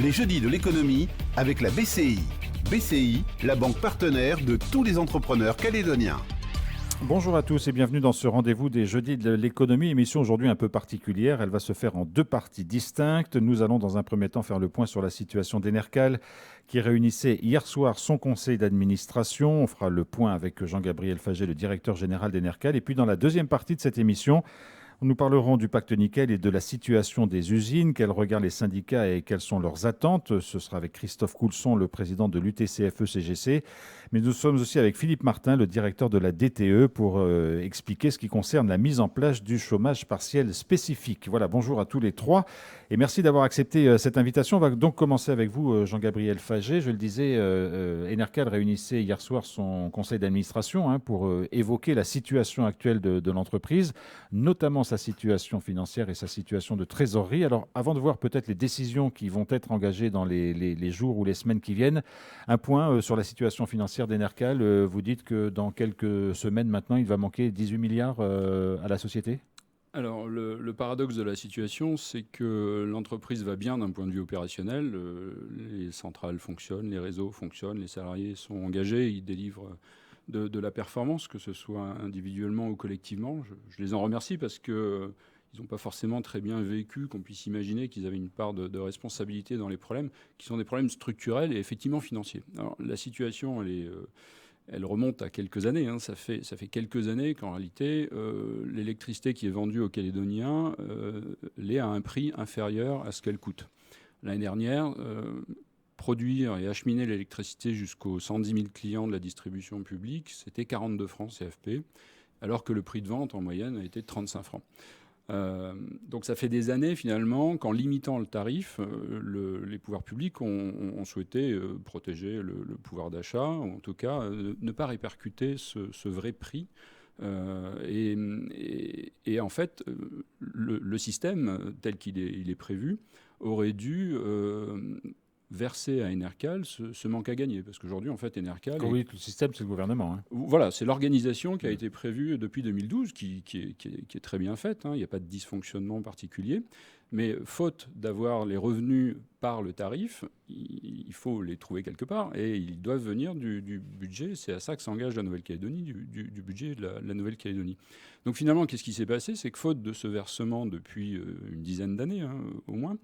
Les jeudis de l'économie avec la BCI. BCI, la banque partenaire de tous les entrepreneurs calédoniens. Bonjour à tous et bienvenue dans ce rendez-vous des jeudis de l'économie, émission aujourd'hui un peu particulière. Elle va se faire en deux parties distinctes. Nous allons dans un premier temps faire le point sur la situation d'Enercal qui réunissait hier soir son conseil d'administration. On fera le point avec Jean-Gabriel Faget, le directeur général d'Enercal. Et puis dans la deuxième partie de cette émission, nous parlerons du pacte nickel et de la situation des usines, quels regardent les syndicats et quelles sont leurs attentes. Ce sera avec Christophe Coulson, le président de l'UTCFE-CGC. Mais nous sommes aussi avec Philippe Martin, le directeur de la DTE, pour expliquer ce qui concerne la mise en place du chômage partiel spécifique. Voilà, bonjour à tous les trois et merci d'avoir accepté cette invitation. On va donc commencer avec vous, Jean-Gabriel Faget. Je le disais, Enercal réunissait hier soir son conseil d'administration pour évoquer la situation actuelle de l'entreprise, notamment sa situation financière et sa situation de trésorerie. Alors, avant de voir peut-être les décisions qui vont être engagées dans les jours ou les semaines qui viennent, un point sur la situation financière d'Enercal. Vous dites que dans quelques semaines maintenant, il va manquer 18 milliards à la société ? Alors, le paradoxe de la situation, c'est que l'entreprise va bien d'un point de vue opérationnel. Les centrales fonctionnent, les réseaux fonctionnent, les salariés sont engagés, ils délivrent de la performance, que ce soit individuellement ou collectivement. Je les en remercie parce que ils n'ont pas forcément très bien vécu qu'on puisse imaginer qu'ils avaient une part de responsabilité dans les problèmes, qui sont des problèmes structurels et effectivement financiers. Alors, la situation, elle remonte à quelques années. Ça fait quelques années qu'en réalité, l'électricité qui est vendue aux Calédoniens l'est à un prix inférieur à ce qu'elle coûte. L'année dernière, produire et acheminer l'électricité jusqu'aux 110 000 clients de la distribution publique, c'était 42 francs CFP, alors que le prix de vente en moyenne a été de 35 francs. Donc ça fait des années finalement qu'en limitant le tarif, les pouvoirs publics ont souhaité protéger le pouvoir d'achat, ou en tout cas ne pas répercuter ce vrai prix. Et en fait, le système tel qu'il est prévu aurait dû verser à Enercal ce manque à gagner. Parce qu'aujourd'hui, en fait, Enercal... Oui, le système, c'est le gouvernement. Voilà, c'est l'organisation qui a été prévue depuis 2012, qui est très bien faite. Il n'y a pas de dysfonctionnement particulier. Mais faute d'avoir les revenus par le tarif, il faut les trouver quelque part. Et ils doivent venir du budget. C'est à ça que s'engage la Nouvelle-Calédonie, du budget de la Nouvelle-Calédonie. Donc finalement, qu'est-ce qui s'est passé ? C'est que faute de ce versement depuis une dizaine d'années, au moins,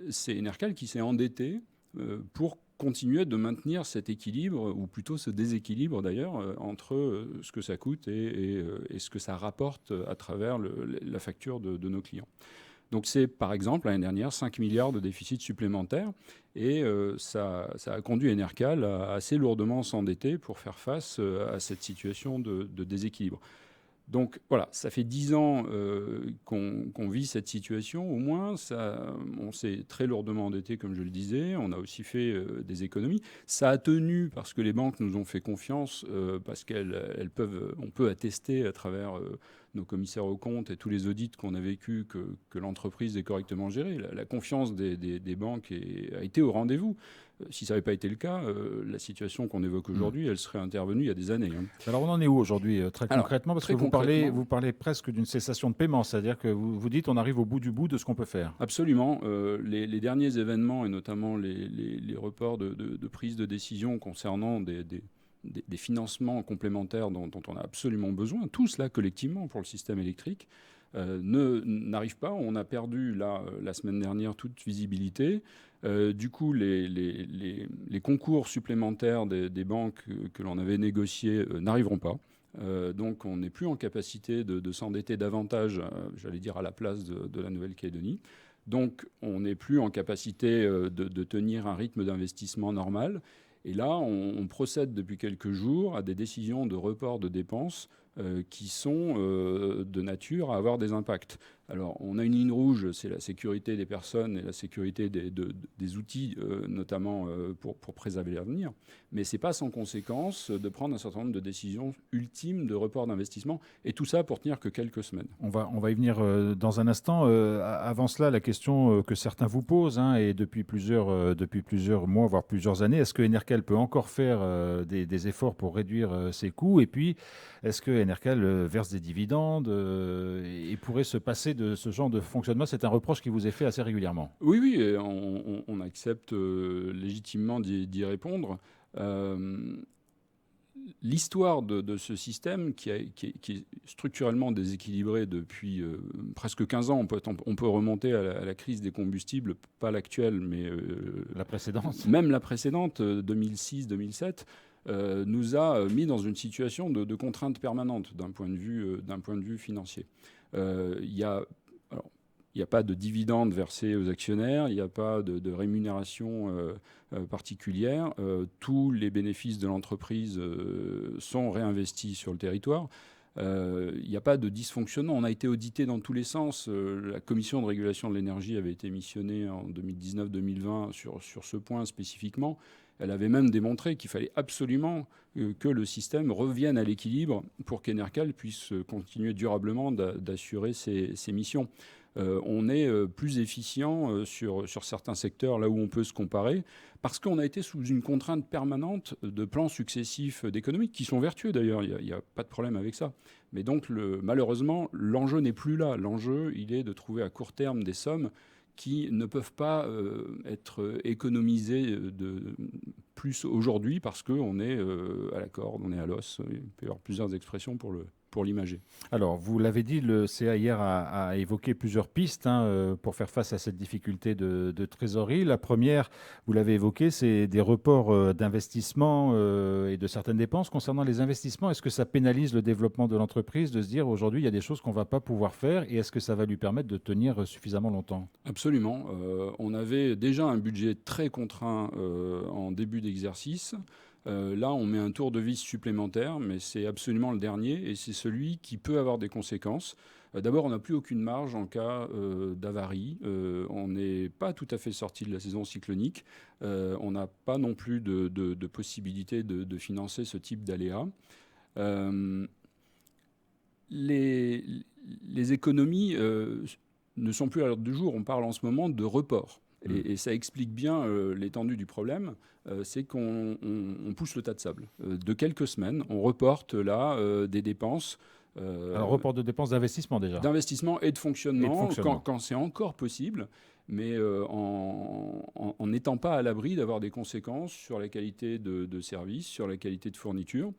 c'est Enercal qui s'est endetté pour continuer de maintenir cet équilibre, ou plutôt ce déséquilibre d'ailleurs, entre ce que ça coûte et ce que ça rapporte à travers la facture de nos clients. Donc c'est par exemple l'année dernière 5 milliards de déficit supplémentaire et ça a conduit Enercal à assez lourdement s'endetter pour faire face à cette situation de déséquilibre. Donc voilà, ça fait 10 ans qu'on vit cette situation. Au moins, on s'est très lourdement endetté, comme je le disais. On a aussi fait des économies. Ça a tenu parce que les banques nous ont fait confiance, parce on peut attester à travers nos commissaires aux comptes et tous les audits qu'on a vécus que l'entreprise est correctement gérée. La confiance des banques a été au rendez-vous. Si ça n'avait pas été le cas, la situation qu'on évoque aujourd'hui, elle serait intervenue il y a des années. Alors on en est où aujourd'hui, très concrètement ? Parce que vous parlez presque d'une cessation de paiement, c'est-à-dire que vous dites on arrive au bout du bout de ce qu'on peut faire. Absolument. Les derniers événements, et notamment les reports de prise de décision concernant des financements complémentaires dont on a absolument besoin, tous là collectivement pour le système électrique, n'arrivent pas. On a perdu la semaine dernière toute visibilité. Du coup, les concours supplémentaires des banques que l'on avait négociés n'arriveront pas. Donc on n'est plus en capacité de s'endetter davantage, j'allais dire, à la place de la Nouvelle-Calédonie. Donc on n'est plus en capacité de tenir un rythme d'investissement normal. Et là, on procède depuis quelques jours à des décisions de report de dépenses qui sont de nature à avoir des impacts. Alors, on a une ligne rouge, c'est la sécurité des personnes et la sécurité des outils, notamment pour préserver l'avenir. Mais ce n'est pas sans conséquence de prendre un certain nombre de décisions ultimes de report d'investissement, et tout ça pour tenir que quelques semaines. On va y venir dans un instant. Avant cela, la question que certains vous posent, et depuis plusieurs mois, voire plusieurs années, est-ce que Enercal peut encore faire des efforts pour réduire ses coûts ? Et puis, est-ce que Enercal verse des dividendes et pourrait se passer de ce genre de fonctionnement? C'est un reproche qui vous est fait assez régulièrement. Oui, oui, et on accepte légitimement d'y répondre. L'histoire de ce système qui est structurellement déséquilibré depuis presque 15 ans, on peut remonter à la crise des combustibles, pas l'actuelle, mais La précédente. même la précédente, 2006-2007, nous a mis dans une situation de contrainte permanente d'un point de vue financier. Il y a Il n'y a pas de dividendes versés aux actionnaires, il n'y a pas de rémunération particulière. Tous les bénéfices de l'entreprise sont réinvestis sur le territoire. Il n'y a pas de dysfonctionnement. On a été audité dans tous les sens. La commission de régulation de l'énergie avait été missionnée en 2019-2020 sur ce point spécifiquement. Elle avait même démontré qu'il fallait absolument que le système revienne à l'équilibre pour qu'Enercal puisse continuer durablement d'assurer ses missions. On est plus efficient sur certains secteurs là où on peut se comparer, parce qu'on a été sous une contrainte permanente de plans successifs d'économie, qui sont vertueux d'ailleurs, il n'y a pas de problème avec ça. Mais donc malheureusement, l'enjeu n'est plus là. L'enjeu, il est de trouver à court terme des sommes qui ne peuvent pas être économisées plus aujourd'hui, parce qu'on est à la corde, on est à l'os. Il peut y avoir plusieurs expressions pour l'imager. Alors, vous l'avez dit, le CA hier a évoqué plusieurs pistes pour faire face à cette difficulté de trésorerie. La première, vous l'avez évoqué, c'est des reports d'investissement et de certaines dépenses. Concernant les investissements, est-ce que ça pénalise le développement de l'entreprise de se dire aujourd'hui, il y a des choses qu'on ne va pas pouvoir faire, et est-ce que ça va lui permettre de tenir suffisamment longtemps? Absolument. On avait déjà un budget très contraint en début d'exercice. Là, on met un tour de vis supplémentaire, mais c'est absolument le dernier, et c'est celui qui peut avoir des conséquences. D'abord, on n'a plus aucune marge en cas d'avarie. On n'est pas tout à fait sorti de la saison cyclonique. On n'a pas non plus de possibilité de financer ce type d'aléas. Les économies ne sont plus à l'ordre du jour. On parle en ce moment de report. Et ça explique bien l'étendue du problème. C'est qu'on pousse le tas de sable. De quelques semaines, on reporte là des dépenses. Alors, report de dépenses d'investissement déjà. D'investissement et de fonctionnement, fonctionnement. quand c'est encore possible, mais en n'étant pas à l'abri d'avoir des conséquences sur la qualité de service, sur la qualité de fourniture.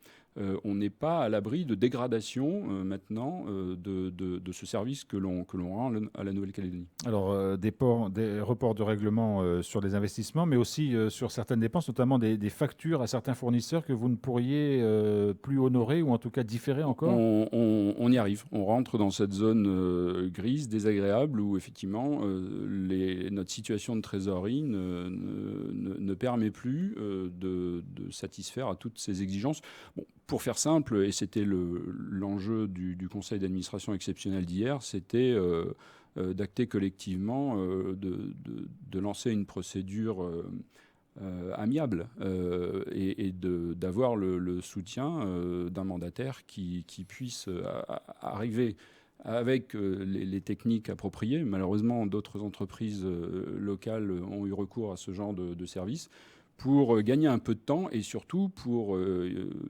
On n'est pas à l'abri de dégradation maintenant de ce service que l'on rend à la Nouvelle-Calédonie. Alors, des reports de règlement sur les investissements, mais aussi sur certaines dépenses, notamment des factures à certains fournisseurs que vous ne pourriez plus honorer, ou en tout cas différer encore? On y arrive. On rentre dans cette zone grise, désagréable, où effectivement notre situation de trésorerie ne permet plus de satisfaire à toutes ces exigences. Bon, pour faire simple, et c'était l'enjeu du conseil d'administration exceptionnel d'hier, c'était d'acter collectivement, de lancer une procédure amiable et d'avoir le soutien d'un mandataire qui puisse arriver avec les techniques appropriées. Malheureusement, d'autres entreprises locales ont eu recours à ce genre de services, pour gagner un peu de temps et surtout pour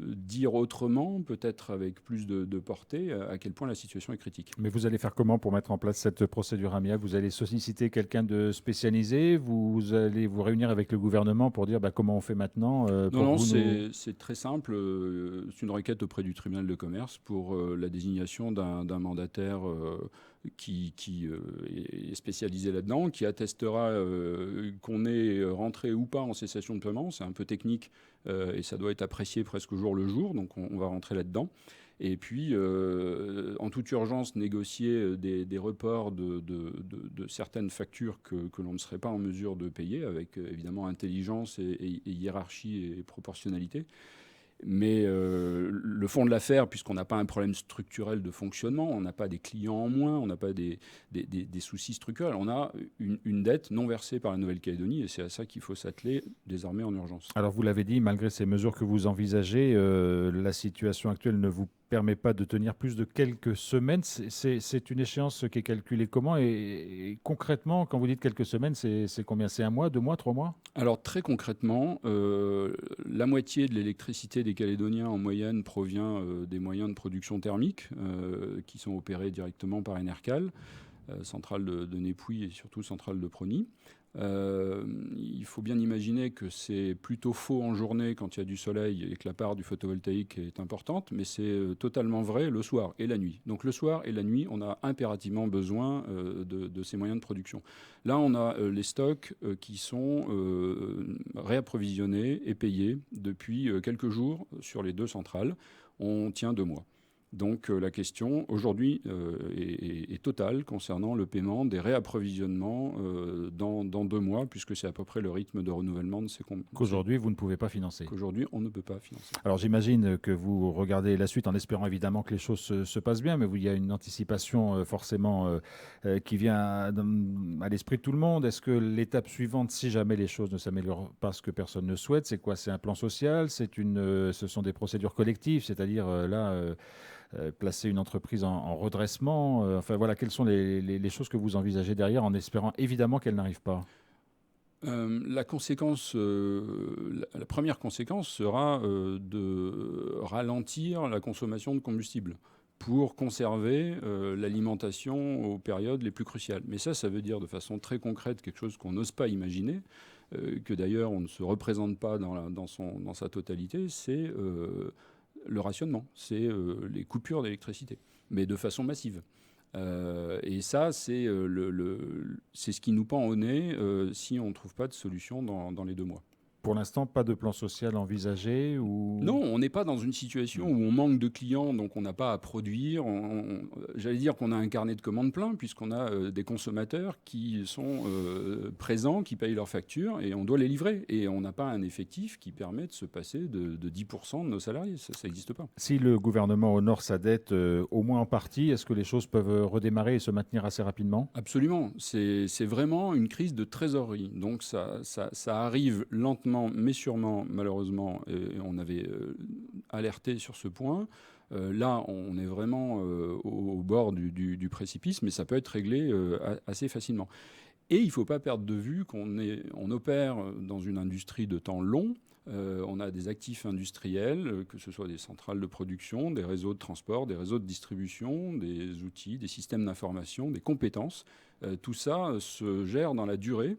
dire autrement, peut-être avec plus de portée, à quel point la situation est critique. Mais vous allez faire comment pour mettre en place cette procédure amiable? Vous allez solliciter quelqu'un de spécialisé? Vous allez vous réunir avec le gouvernement pour dire comment on fait maintenant? Non, c'est très simple. C'est une requête auprès du tribunal de commerce pour la désignation d'un mandataire qui est spécialisé là-dedans, qui attestera qu'on est rentré ou pas en cessation de paiement. C'est un peu technique et ça doit être apprécié presque au jour le jour, donc on va rentrer là-dedans. Et puis, en toute urgence, négocier des reports de certaines factures que l'on ne serait pas en mesure de payer, avec évidemment intelligence et hiérarchie et proportionnalité. Mais le fond de l'affaire, puisqu'on n'a pas un problème structurel de fonctionnement, on n'a pas des clients en moins, on n'a pas des soucis structurels, on a une dette non versée par la Nouvelle-Calédonie, et c'est à ça qu'il faut s'atteler désormais en urgence. Alors, vous l'avez dit, malgré ces mesures que vous envisagez, la situation actuelle ne vous permet pas de tenir plus de quelques semaines. C'est une échéance qui est calculée comment et concrètement, quand vous dites quelques semaines, c'est combien? C'est 1 mois, 2 mois, 3 mois? Alors très concrètement, la moitié de l'électricité des Calédoniens en moyenne provient des moyens de production thermique qui sont opérés directement par Enercal, centrale de Népouy et surtout centrale de Prony. Il faut bien imaginer que c'est plutôt faux en journée quand il y a du soleil et que la part du photovoltaïque est importante, mais c'est totalement vrai le soir et la nuit. Donc le soir et la nuit, on a impérativement besoin de ces moyens de production. Là, on a les stocks qui sont réapprovisionnés et payés depuis quelques jours sur les 2 centrales. On tient 2 mois. Donc la question aujourd'hui est totale concernant le paiement des réapprovisionnements dans 2 mois, puisque c'est à peu près le rythme de renouvellement de ces comptes. Qu'aujourd'hui, vous ne pouvez pas financer. Qu'aujourd'hui, on ne peut pas financer. Alors j'imagine que vous regardez la suite en espérant évidemment que les choses se passent bien, mais il y a une anticipation forcément qui vient à l'esprit de tout le monde. Est-ce que l'étape suivante, si jamais les choses ne s'améliorent pas, ce que personne ne souhaite, c'est quoi? C'est un plan social? Ce sont des procédures collectives, c'est-à-dire placer une entreprise en redressement. Enfin voilà, quelles sont les choses que vous envisagez derrière en espérant évidemment qu'elles n'arrivent pas? La première conséquence sera de ralentir la consommation de combustible pour conserver l'alimentation aux périodes les plus cruciales. Mais ça veut dire de façon très concrète quelque chose qu'on n'ose pas imaginer, que d'ailleurs on ne se représente pas dans sa totalité, c'est le rationnement, c'est les coupures d'électricité, mais de façon massive. Et ça, c'est ce qui nous pend au nez si on ne trouve pas de solution dans les 2 mois. Pour l'instant, pas de plan social envisagé ou... Non, on n'est pas dans une situation où on manque de clients, donc on n'a pas à produire. J'allais dire qu'on a un carnet de commandes plein, puisqu'on a des consommateurs qui sont présents, qui payent leurs factures, et on doit les livrer. Et on n'a pas un effectif qui permet de se passer de 10% de nos salariés. Ça n'existe pas. Si le gouvernement honore sa dette, au moins en partie, est-ce que les choses peuvent redémarrer et se maintenir assez rapidement? Absolument. C'est vraiment une crise de trésorerie. Donc ça arrive lentement, mais sûrement, malheureusement, et on avait alerté sur ce point. Là, on est vraiment au bord du précipice, mais ça peut être réglé assez facilement. Et il ne faut pas perdre de vue qu'on opère dans une industrie de temps long. On a des actifs industriels, que ce soit des centrales de production, des réseaux de transport, des réseaux de distribution, des outils, des systèmes d'information, des compétences. Tout ça se gère dans la durée.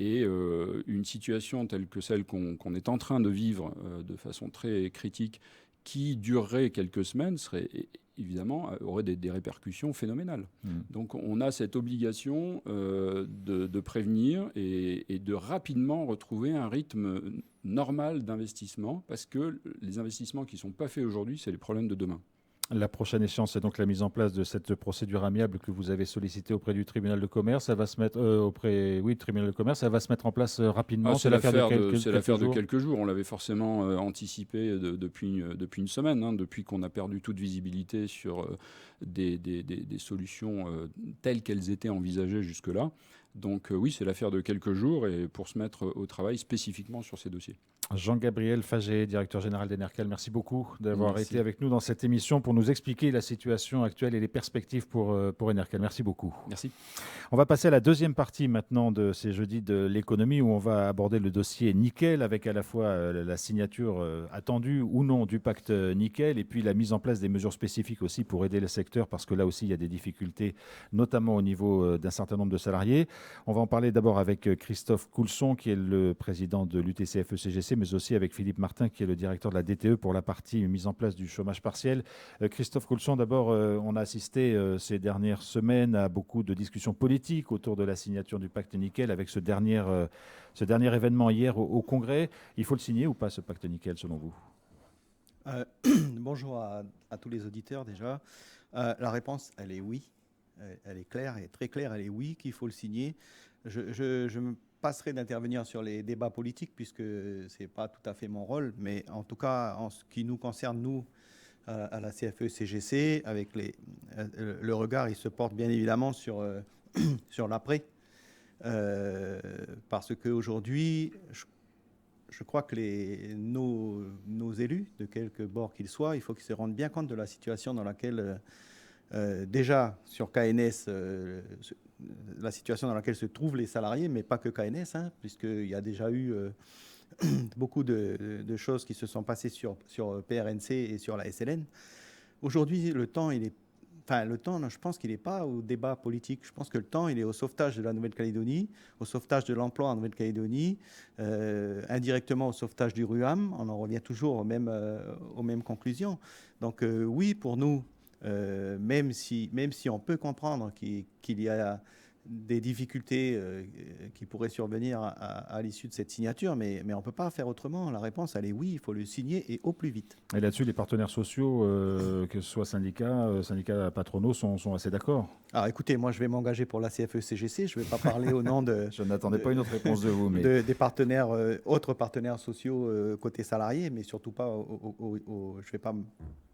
Et une situation telle que celle qu'on est en train de vivre de façon très critique, qui durerait quelques semaines, évidemment, aurait des répercussions phénoménales. Donc on a cette obligation de prévenir et de rapidement retrouver un rythme normal d'investissement, parce que les investissements qui ne sont pas faits aujourd'hui, c'est les problèmes de demain. La prochaine échéance, c'est donc la mise en place de cette procédure amiable que vous avez sollicitée auprès du tribunal de commerce. Elle va se mettre du tribunal de commerce. Elle va se mettre en place rapidement. C'est l'affaire de quelques jours. On l'avait forcément anticipé depuis une semaine, depuis qu'on a perdu toute visibilité sur des solutions telles qu'elles étaient envisagées jusque-là. Donc oui, c'est l'affaire de quelques jours et pour se mettre au travail spécifiquement sur ces dossiers. Jean-Gabriel Faget, directeur général d'Enercal, merci beaucoup d'avoir été avec nous dans cette émission pour nous expliquer la situation actuelle et les perspectives pour Enercal. Merci beaucoup. Merci. On va passer à la deuxième partie maintenant de ces jeudis de l'économie où on va aborder le dossier nickel avec à la fois la signature attendue ou non du pacte nickel et puis la mise en place des mesures spécifiques aussi pour aider le secteur parce que là aussi il y a des difficultés notamment au niveau d'un certain nombre de salariés. On va en parler d'abord avec Christophe Coulson qui est le président de l'UTCFE-CGC mais aussi avec Philippe Martin qui est le directeur de la DTE pour la partie mise en place du chômage partiel. Christophe Coulson, d'abord, on a assisté ces dernières semaines à beaucoup de discussions politiques autour de la signature du pacte nickel avec ce dernier événement hier au Congrès. Il faut le signer ou pas ce pacte nickel selon vous? Bonjour à tous les auditeurs déjà. La réponse, elle est oui. Elle est claire, elle est très claire, elle est oui qu'il faut le signer. Je me passerai d'intervenir sur les débats politiques puisque ce n'est pas tout à fait mon rôle, mais en tout cas, en ce qui nous concerne, nous, à la CFE-CGC, avec le regard, il se porte bien évidemment sur l'après. Parce qu'aujourd'hui, je crois que nos élus, de quelque bord qu'ils soient, il faut qu'ils se rendent bien compte de la situation dans laquelle, déjà sur KNS, la situation dans laquelle se trouvent les salariés, mais pas que KNS, hein, puisqu'il y a déjà eu beaucoup de choses qui se sont passées sur PRNC et sur la SLN. Aujourd'hui, le temps, je pense qu'il n'est pas au débat politique. Je pense que le temps, il est au sauvetage de la Nouvelle-Calédonie, au sauvetage de l'emploi en Nouvelle-Calédonie, indirectement au sauvetage du RUAM. On en revient toujours aux mêmes conclusions. Donc oui, pour nous, même si on peut comprendre qu'il y a des difficultés qui pourraient survenir à l'issue de cette signature, mais on ne peut pas faire autrement. La réponse, elle est oui, il faut le signer et au plus vite. Et là-dessus, les partenaires sociaux, que ce soit syndicats patronaux, sont assez d'accord. Alors écoutez, moi je vais m'engager pour la CFE-CGC, je ne vais pas parler au nom de... Je n'attendais pas une autre réponse de vous. Mais... des partenaires, autres partenaires sociaux côté salarié, mais surtout pas je ne vais pas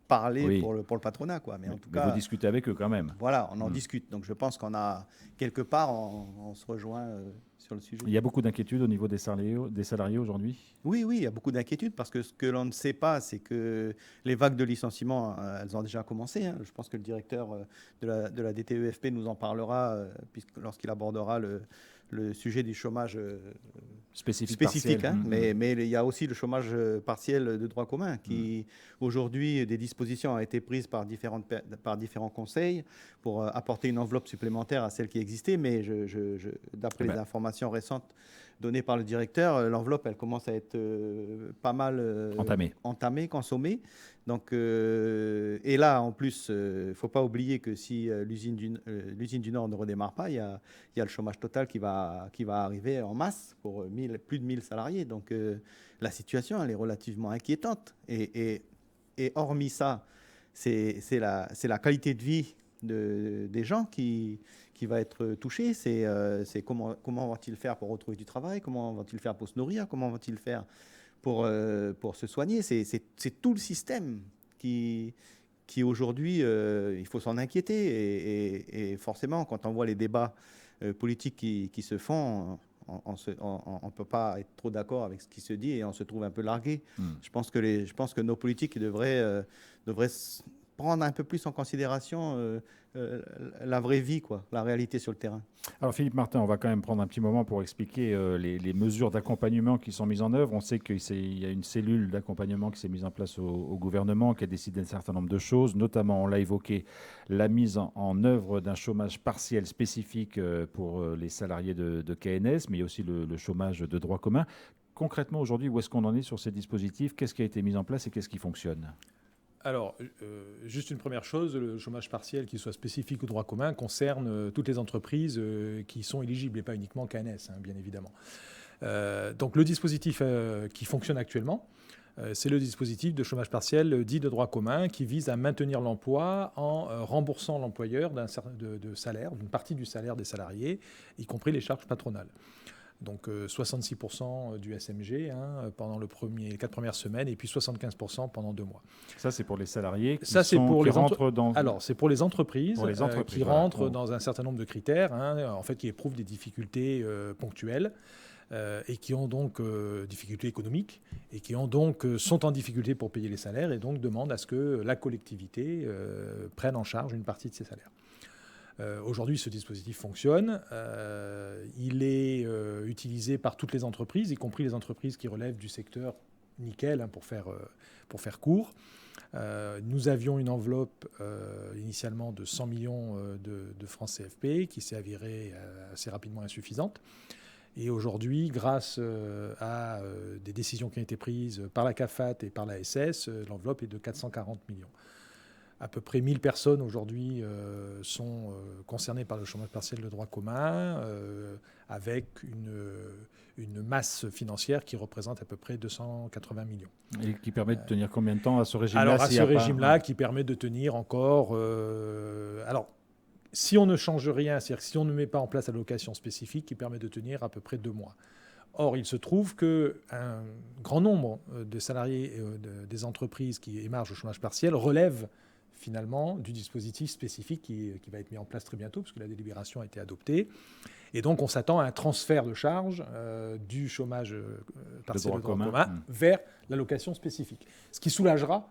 parler pour le patronat, quoi. Mais en tout cas, vous discutez avec eux quand même. Voilà, on en discute. Donc je pense qu'on a quelque part, on se rejoint sur le sujet. Il y a beaucoup d'inquiétudes au niveau des salariés aujourd'hui. Oui, il y a beaucoup d'inquiétudes parce que ce que l'on ne sait pas, c'est que les vagues de licenciements, elles ont déjà commencé. Hein. Je pense que le directeur de la DTEFP nous en parlera lorsqu'il abordera le sujet du chômage spécifique, hein. Mais il y a aussi le chômage partiel de droit commun qui, aujourd'hui, des dispositions ont été prises par différents conseils pour apporter une enveloppe supplémentaire à celle qui existait, mais d'après les informations récentes données par le directeur, l'enveloppe, elle commence à être pas mal entamée, consommée. Donc, et là, en plus, il ne faut pas oublier que si l'usine du Nord ne redémarre pas, il y a le chômage total qui va arriver en masse pour plus de 1000 salariés. Donc, la situation, elle est relativement inquiétante. Et hormis ça, c'est la qualité de vie des gens qui va être touchée. C'est comment vont-ils faire pour retrouver du travail, comment vont-ils faire pour se nourrir, comment vont-ils faire pour se soigner. C'est tout le système qui aujourd'hui, il faut s'en inquiéter. Et forcément, quand on voit les débats politiques qui se font, on ne peut pas être trop d'accord avec ce qui se dit et on se trouve un peu largué. Je pense que nos politiques devraient prendre un peu plus en considération la vraie vie, la réalité sur le terrain. Alors Philippe Martin, on va quand même prendre un petit moment pour expliquer les mesures d'accompagnement qui sont mises en œuvre. On sait qu'il y a une cellule d'accompagnement qui s'est mise en place au gouvernement, qui a décidé un certain nombre de choses, notamment, on l'a évoqué, la mise en œuvre d'un chômage partiel spécifique pour les salariés de KNS, mais il y a aussi le chômage de droit commun. Concrètement, aujourd'hui, où est-ce qu'on en est sur ces dispositifs? Qu'est-ce qui a été mis en place et qu'est-ce qui fonctionne? Alors, juste une première chose, le chômage partiel qui soit spécifique au droit commun concerne toutes les entreprises qui sont éligibles et pas uniquement KNS, hein, bien évidemment. Donc le dispositif qui fonctionne actuellement, c'est le dispositif de chômage partiel dit de droit commun qui vise à maintenir l'emploi en remboursant l'employeur de salaire, d'une partie du salaire des salariés, y compris les charges patronales. Donc 66% du SMG pendant les 4 premières semaines et puis 75% pendant 2 mois. Ça, c'est pour les salariés qui rentrent dans... Alors, c'est pour les entreprises, qui rentrent dans un certain nombre de critères, en fait, qui éprouvent des difficultés ponctuelles et qui ont donc difficultés économiques et qui ont donc, sont en difficulté pour payer les salaires et donc demandent à ce que la collectivité prenne en charge une partie de ces salaires. Aujourd'hui, ce dispositif fonctionne. Il est utilisé par toutes les entreprises, y compris les entreprises qui relèvent du secteur nickel, pour faire court. Nous avions une enveloppe initialement de 100 millions de francs CFP qui s'est avérée assez rapidement insuffisante. Et aujourd'hui, grâce à des décisions qui ont été prises par la CAFAT et par la SS, l'enveloppe est de 440 millions. À peu près 1000 personnes aujourd'hui sont concernées par le chômage partiel de droit commun, avec une masse financière qui représente à peu près 280 millions. Et qui permet de tenir combien de temps à ce régime-là? Alors, à ce régime-là, qui permet de tenir encore... alors, si on ne change rien, c'est-à-dire que si on ne met pas en place l'allocation spécifique, qui permet de tenir à peu près 2 mois. Or, il se trouve qu'un grand nombre de salariés des entreprises qui émargent au chômage partiel relèvent finalement du dispositif spécifique qui va être mis en place très bientôt, parce que la délibération a été adoptée. Et donc, on s'attend à un transfert de charge du chômage partiel de droit commun vers l'allocation spécifique. Ce qui soulagera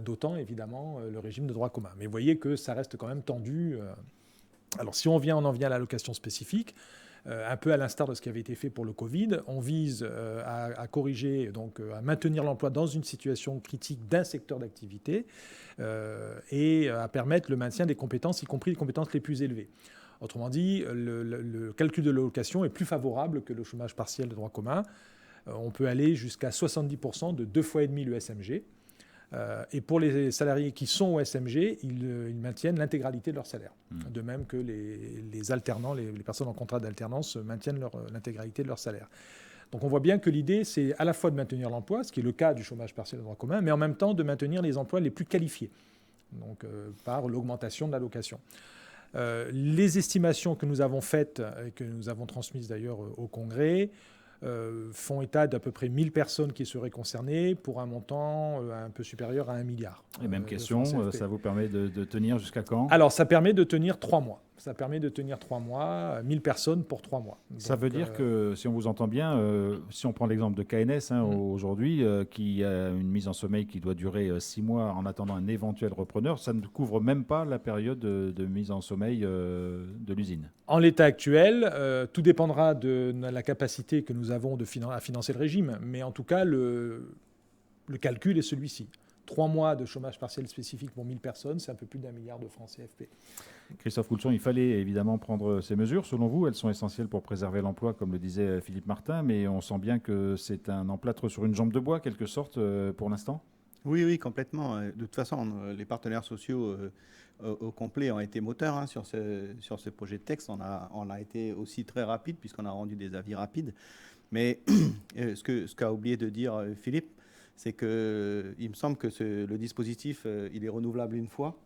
d'autant, évidemment, le régime de droit commun. Mais vous voyez que ça reste quand même tendu. Alors, si on en vient à l'allocation spécifique, un peu à l'instar de ce qui avait été fait pour le Covid, on vise à corriger, donc à maintenir l'emploi dans une situation critique d'un secteur d'activité et à permettre le maintien des compétences, y compris les compétences les plus élevées. Autrement dit, le calcul de l'allocation est plus favorable que le chômage partiel de droit commun. On peut aller jusqu'à 70% de 2,5 fois le SMG. Et pour les salariés qui sont au SMG, ils maintiennent l'intégralité de leur salaire. De même que les alternants, les personnes en contrat d'alternance maintiennent l'intégralité de leur salaire. Donc on voit bien que l'idée, c'est à la fois de maintenir l'emploi, ce qui est le cas du chômage partiel de droit commun, mais en même temps de maintenir les emplois les plus qualifiés, donc par l'augmentation de l'allocation. Les estimations que nous avons faites et que nous avons transmises d'ailleurs au Congrès font état d'à peu près 1000 personnes qui seraient concernées pour un montant un peu supérieur à 1 milliard. Et même question, ça vous permet de tenir jusqu'à quand ? Alors, ça permet de tenir 3 mois. Ça permet de tenir 3 mois, 1000 personnes pour 3 mois. Donc, ça veut dire que, si on vous entend bien, si on prend l'exemple de KNS aujourd'hui, qui a une mise en sommeil qui doit durer 6 mois en attendant un éventuel repreneur, ça ne couvre même pas la période de mise en sommeil de l'usine. En l'état actuel, tout dépendra de la capacité que nous avons à financer le régime. Mais en tout cas, le calcul est celui-ci. 3 mois de chômage partiel spécifique pour 1000 personnes, c'est un peu plus d'1 milliard de francs CFP. Christophe Coulson, il fallait évidemment prendre ces mesures. Selon vous, elles sont essentielles pour préserver l'emploi, comme le disait Philippe Martin, mais on sent bien que c'est un emplâtre sur une jambe de bois, quelque sorte, pour l'instant ? Oui, complètement. De toute façon, les partenaires sociaux au complet ont été moteurs sur ce projet de texte. On a été aussi très rapide, puisqu'on a rendu des avis rapides. Mais ce qu'a oublié de dire Philippe, c'est qu'il me semble que le dispositif, il est renouvelable une fois.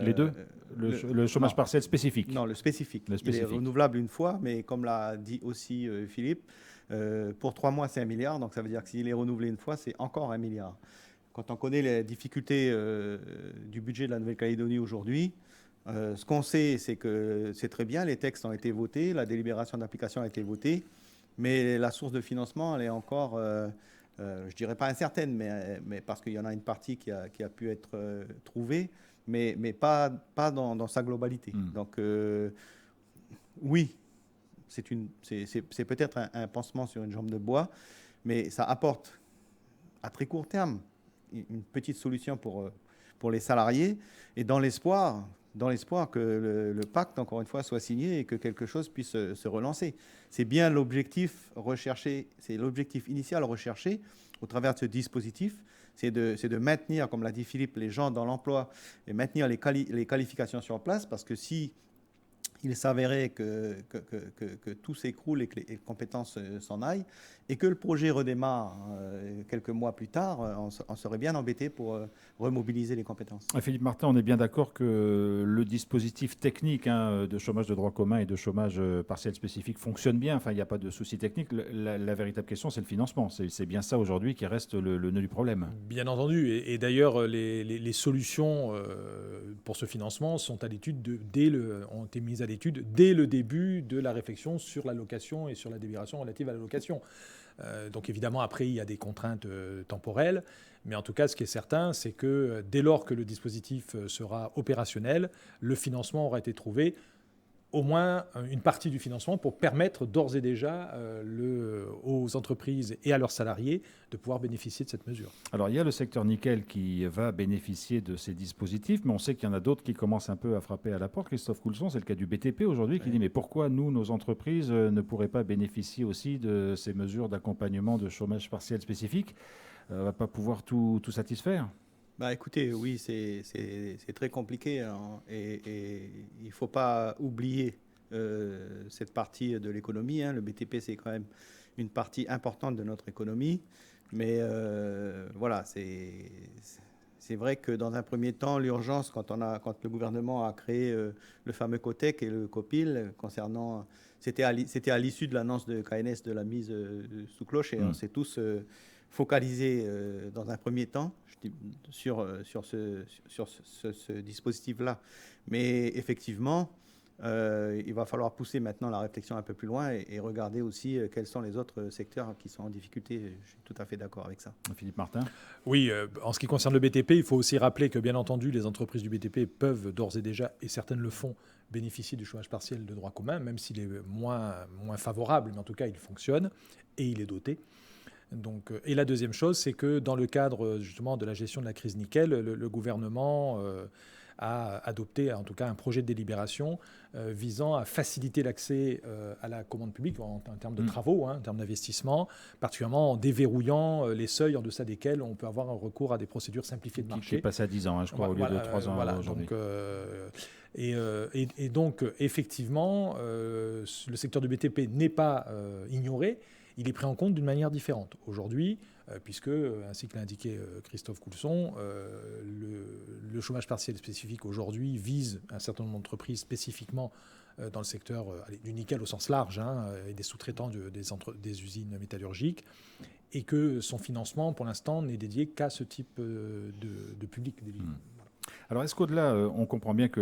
Les deux ? Le chômage partiel spécifique ? Non, le spécifique. Il est renouvelable une fois, mais comme l'a dit aussi Philippe, pour 3 mois, c'est 1 milliard. Donc ça veut dire que s'il est renouvelé une fois, c'est encore 1 milliard. Quand on connaît les difficultés du budget de la Nouvelle-Calédonie aujourd'hui, ce qu'on sait, c'est que c'est très bien, les textes ont été votés, la délibération d'application a été votée, mais la source de financement, elle est encore... je dirais pas incertaine, mais parce qu'il y en a une partie qui a pu être trouvée, mais pas dans sa globalité. Donc, oui, c'est peut-être un pansement sur une jambe de bois, mais ça apporte à très court terme une petite solution pour les salariés, et dans l'espoir que le pacte, encore une fois, soit signé et que quelque chose puisse se relancer. C'est bien l'objectif recherché, c'est l'objectif initial recherché au travers de ce dispositif, c'est de maintenir, comme l'a dit Philippe, les gens dans l'emploi et maintenir les qualifications sur place, parce que si il s'avérait que tout s'écroule et que les compétences s'en aillent, et que le projet redémarre quelques mois plus tard, on serait bien embêté pour remobiliser les compétences. Philippe Martin, on est bien d'accord que le dispositif technique de chômage de droit commun et de chômage partiel spécifique fonctionne bien, enfin il n'y a pas de souci technique. La véritable question, c'est le financement. C'est bien ça aujourd'hui qui reste le nœud du problème. Bien entendu, et d'ailleurs les solutions pour ce financement sont à l'étude ont été mises à l'étude dès le début de la réflexion sur l'allocation et sur la délibération relative à l'allocation. Donc évidemment, après, il y a des contraintes temporelles, mais en tout cas, ce qui est certain, c'est que dès lors que le dispositif sera opérationnel, le financement aura été trouvé, au moins une partie du financement pour permettre d'ores et déjà aux entreprises et à leurs salariés de pouvoir bénéficier de cette mesure. Alors il y a le secteur nickel qui va bénéficier de ces dispositifs, mais on sait qu'il y en a d'autres qui commencent un peu à frapper à la porte. Christophe Coulson, c'est le cas du BTP aujourd'hui qui dit mais pourquoi nous, nos entreprises, ne pourraient pas bénéficier aussi de ces mesures d'accompagnement de chômage partiel spécifique ? On ne va pas pouvoir tout satisfaire ? Écoutez, oui, c'est très compliqué et il ne faut pas oublier cette partie de l'économie. Le BTP, c'est quand même une partie importante de notre économie. Mais voilà, c'est vrai que dans un premier temps, l'urgence, quand le gouvernement a créé le fameux COTEC et le COPIL, c'était à l'issue de l'annonce de KNS de la mise sous cloche, et on s'est tous focalisés dans un premier temps sur ce dispositif-là. Mais effectivement, Il va falloir pousser maintenant la réflexion un peu plus loin et regarder aussi quels sont les autres secteurs qui sont en difficulté. Je suis tout à fait d'accord avec ça. Philippe Martin. Oui, en ce qui concerne le BTP, il faut aussi rappeler que, bien entendu, les entreprises du BTP peuvent d'ores et déjà, et certaines le font, bénéficier du chômage partiel de droit commun, même s'il est moins favorable, mais en tout cas, il fonctionne et il est doté. Donc, et la deuxième chose, c'est que dans le cadre justement de la gestion de la crise nickel, le gouvernement a adopté en tout cas un projet de délibération visant à faciliter l'accès à la commande publique en termes de travaux, en termes d'investissement, particulièrement en déverrouillant les seuils en deçà desquels on peut avoir un recours à des procédures simplifiées de marché. Qui est passé à 10 ans, je crois, au lieu de 3 ans aujourd'hui. Et donc, effectivement, le secteur du BTP n'est pas ignoré. Il est pris en compte d'une manière différente. Aujourd'hui, puisque, ainsi que l'a indiqué Christophe Coulson, le chômage partiel spécifique aujourd'hui vise un certain nombre d'entreprises spécifiquement dans le secteur du nickel au sens large et des sous-traitants des usines métallurgiques, et que son financement, pour l'instant, n'est dédié qu'à ce type de public. Alors, est-ce qu'au-delà, on comprend bien que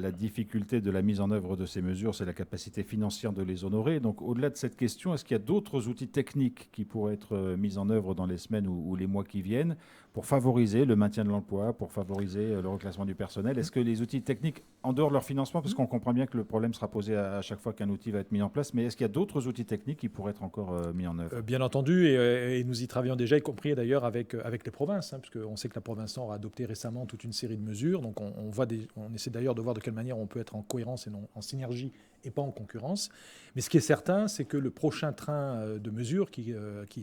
la difficulté de la mise en œuvre de ces mesures, c'est la capacité financière de les honorer. Donc, au-delà de cette question, est-ce qu'il y a d'autres outils techniques qui pourraient être mis en œuvre dans les semaines ou les mois qui viennent pour favoriser le maintien de l'emploi, pour favoriser le reclassement du personnel? Est-ce que les outils techniques, en dehors de leur financement, parce qu'on comprend bien que le problème sera posé à chaque fois qu'un outil va être mis en place, mais est-ce qu'il y a d'autres outils techniques qui pourraient être encore mis en œuvre? Bien entendu, et nous y travaillons déjà, y compris d'ailleurs avec les provinces, puisqu'on sait que la province Nord a adopté récemment toute une série de mesures. Donc on essaie d'ailleurs de voir de quelle manière on peut être en cohérence et non en synergie et pas en concurrence. Mais ce qui est certain, c'est que le prochain train de mesures qui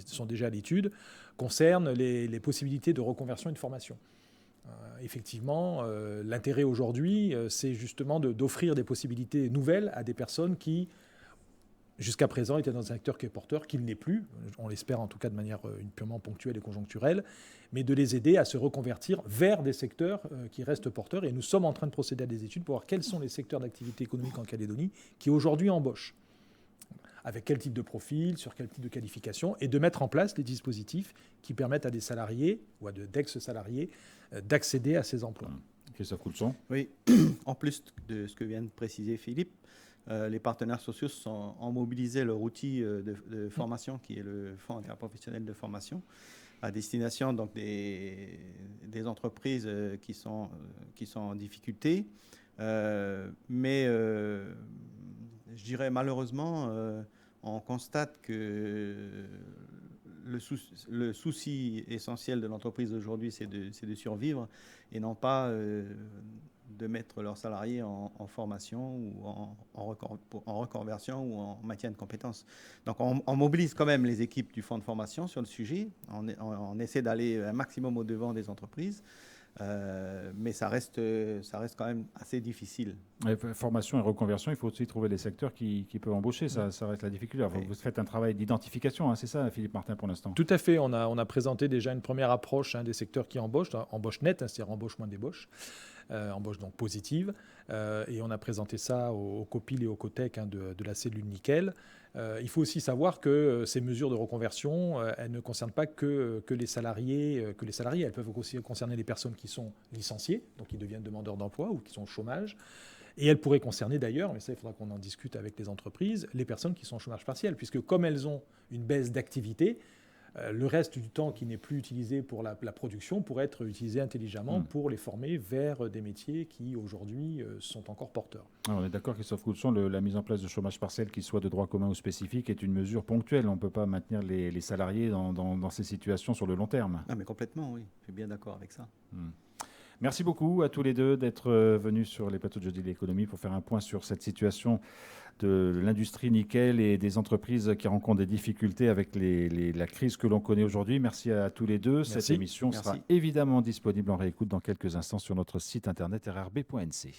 sont déjà à l'étude concerne les possibilités de reconversion et de formation. Effectivement, l'intérêt aujourd'hui, c'est justement d'offrir des possibilités nouvelles à des personnes qui, jusqu'à présent, étaient dans un secteur qui est porteur, qui ne l'est plus, on l'espère en tout cas de manière purement ponctuelle et conjoncturelle, mais de les aider à se reconvertir vers des secteurs qui restent porteurs. Et nous sommes en train de procéder à des études pour voir quels sont les secteurs d'activité économique en Calédonie qui aujourd'hui embauchent, avec quel type de profil, sur quel type de qualification, et de mettre en place les dispositifs qui permettent à des salariés ou à d'ex-salariés d'accéder à ces emplois. Christophe Coulson. Oui, en plus de ce que vient de préciser Philippe, les partenaires sociaux ont mobilisé leur outil de formation, qui est le Fonds interprofessionnel de formation, à destination donc des entreprises qui sont en difficulté. Mais je dirais malheureusement, on constate que le souci essentiel de l'entreprise aujourd'hui, c'est de survivre et non pas de mettre leurs salariés en formation ou en reconversion ou en maintien de compétences. Donc on mobilise quand même les équipes du fonds de formation sur le sujet. On essaie d'aller un maximum au-devant des entreprises. Mais ça reste quand même assez difficile. Formation et reconversion, il faut aussi trouver les secteurs qui peuvent embaucher, ça reste la difficulté. Alors, vous faites un travail d'identification, c'est ça Philippe Martin pour l'instant? Tout à fait, on a présenté déjà une première approche des secteurs qui embauchent, embauche nette, c'est-à-dire embauche moins d'ébauche, embauche donc positive, et on a présenté ça au COPIL et au COTEC de la cellule nickel. Il faut aussi savoir que ces mesures de reconversion, elles ne concernent pas que les salariés, elles peuvent aussi concerner les personnes qui sont licenciées, donc qui deviennent demandeurs d'emploi ou qui sont au chômage. Et elles pourraient concerner d'ailleurs, mais ça il faudra qu'on en discute avec les entreprises, les personnes qui sont au chômage partiel, puisque comme elles ont une baisse d'activité, le reste du temps qui n'est plus utilisé pour la production pourrait être utilisé intelligemment pour les former vers des métiers qui aujourd'hui sont encore porteurs. Alors on est d'accord, Christophe Coulson, la mise en place de chômage partiel, qu'il soit de droit commun ou spécifique, est une mesure ponctuelle. On ne peut pas maintenir les salariés dans ces situations sur le long terme. Ah mais complètement, oui. Je suis bien d'accord avec ça. Merci beaucoup à tous les deux d'être venus sur les plateaux de Jeudi de l'économie pour faire un point sur cette situation de l'industrie nickel et des entreprises qui rencontrent des difficultés avec la crise que l'on connaît aujourd'hui. Merci à tous les deux. Merci. Cette émission sera évidemment disponible en réécoute dans quelques instants sur notre site internet rrb.nc.